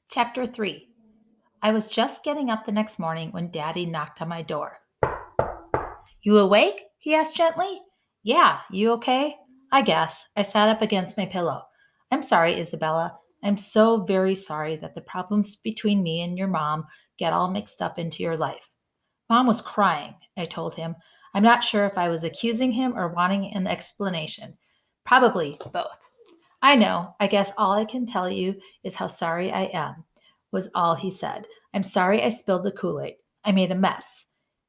Chapter 3. I was just getting up the next morning when Daddy knocked on my door. You awake? He asked gently. Yeah, you okay? I guess. I sat up against my pillow. I'm sorry, Isabella. I'm so very sorry that the problems between me and your mom get all mixed up into your life. Mom was crying, I told him. I'm not sure if I was accusing him or wanting an explanation. Probably both. I know. I guess all I can tell you is how sorry I am, was all he said. I'm sorry I spilled the Kool Aid. I made a mess.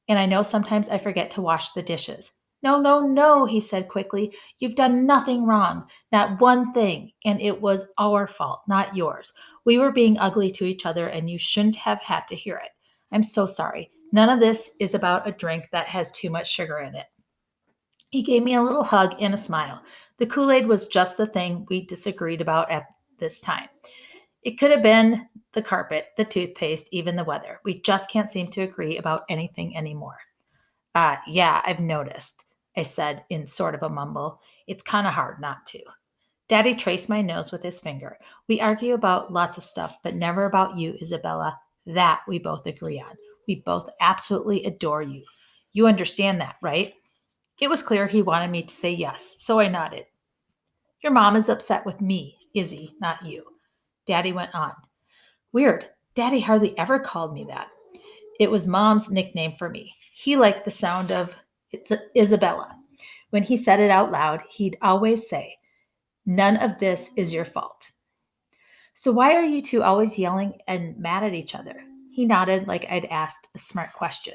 And I know sometimes I forget to wash the dishes. No, no, no, he said quickly. You've done nothing wrong, not one thing, and it was our fault, not yours. We were being ugly to each other, and you shouldn't have had to hear it. I'm so sorry. None of this is about a drink that has too much sugar in it. He gave me a little hug and a smile. The Kool Aid was just the thing we disagreed about at this time. It could have been the carpet, the toothpaste, even the weather. We just can't seem to agree about anything anymore. Yeah, I've noticed, I said in sort of a mumble. It's kind of hard not to. Daddy traced my nose with his finger. We argue about lots of stuff, but never about you, Isabella. That we both agree on. We both absolutely adore you. You understand that, right? It was clear he wanted me to say yes, so I nodded. Your mom is upset with me, Izzy, not you. Daddy went on. Weird. Daddy hardly ever called me that. It was Mom's nickname for me. He liked the sound of Isabella. When he said it out loud, he'd always say, None of this is your fault. So why are you two always yelling and mad at each other? He nodded like I'd asked a smart question.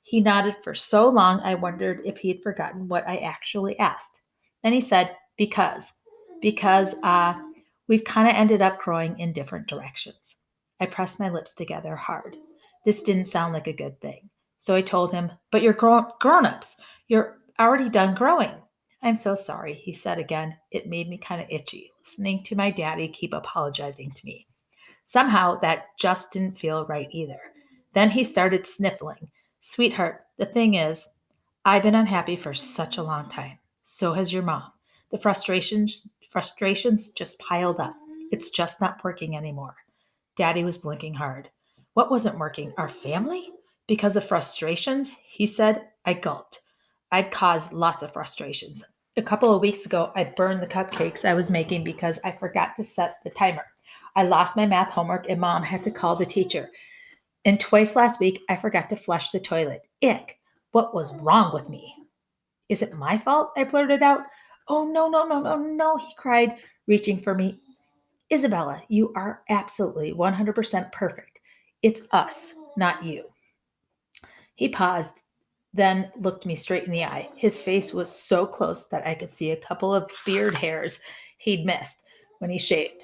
He nodded for so long I wondered if he'd forgotten what I actually asked. Then he said, Because we've kind of ended up growing in different directions. I pressed my lips together hard. This didn't sound like a good thing. So I told him, But you're grown ups. You're already done growing. I'm so sorry, he said again. It made me kind of itchy, listening to my daddy keep apologizing to me. Somehow that just didn't feel right either. Then he started sniffling. Sweetheart, the thing is, I've been unhappy for such a long time. So has your mom. The frustrations just piled up. It's just not working anymore. Daddy was blinking hard. What wasn't working? Our family? Because of frustrations? He said. I gulped. I'd caused lots of frustrations. A couple of weeks ago, I burned the cupcakes I was making because I forgot to set the timer. I lost my math homework and mom had to call the teacher. And twice last week, I forgot to flush the toilet. Ick. What was wrong with me? Is it my fault? I blurted out. Oh, no, no, no, no, no, he cried, reaching for me. Isabella, you are absolutely 100% perfect. It's us, not you. He paused, then looked me straight in the eye. His face was so close that I could see a couple of beard hairs he'd missed when he shaved.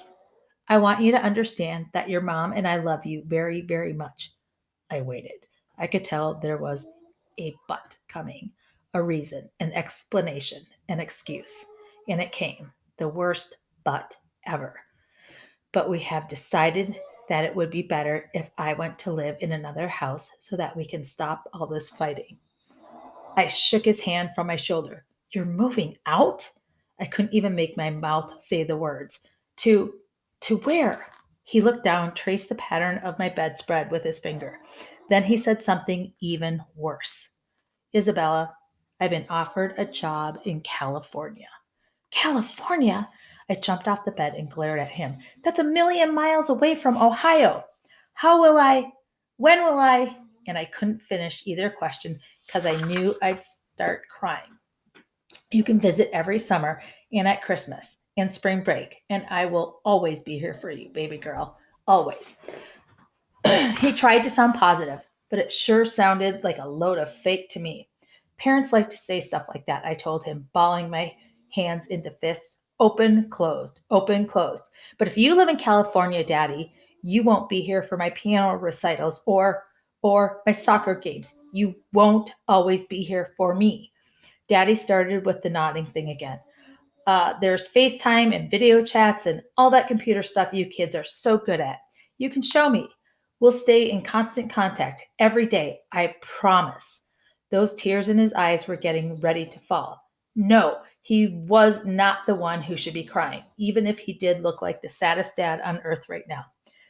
I want you to understand that your mom and I love you very, very much. I waited. I could tell there was a but coming, a reason, an explanation, an excuse. And it came, the worst but ever. But we have decided that it would be better if I went to live in another house so that we can stop all this fighting. I shook his hand from my shoulder. You're moving out? I couldn't even make my mouth say the words. To to where? He looked down, traced the pattern of my bedspread with his finger. Then he said something even worse. Isabella, I've been offered a job in California. California? I jumped off the bed and glared at him. That's a million miles away from Ohio. How will I? When will I? And I couldn't finish either question because I knew I'd start crying. You can visit every summer and at Christmas and spring break, and I will always be here for you, baby girl. Always. He tried to sound positive, but it sure sounded like a load of fake to me. Parents like to say stuff like that, I told him, balling my hands into fists. Open, closed. But if you live in California, Daddy, you won't be here for my piano recitals or my soccer games. You won't always be here for me. Daddy started with the nodding thing again. There's FaceTime and video chats and all that computer stuff you kids are so good at. You can show me. We'll stay in constant contact every day. I promise. Those tears in his eyes were getting ready to fall. No, he was not the one who should be crying, even if he did look like the saddest dad on earth right now.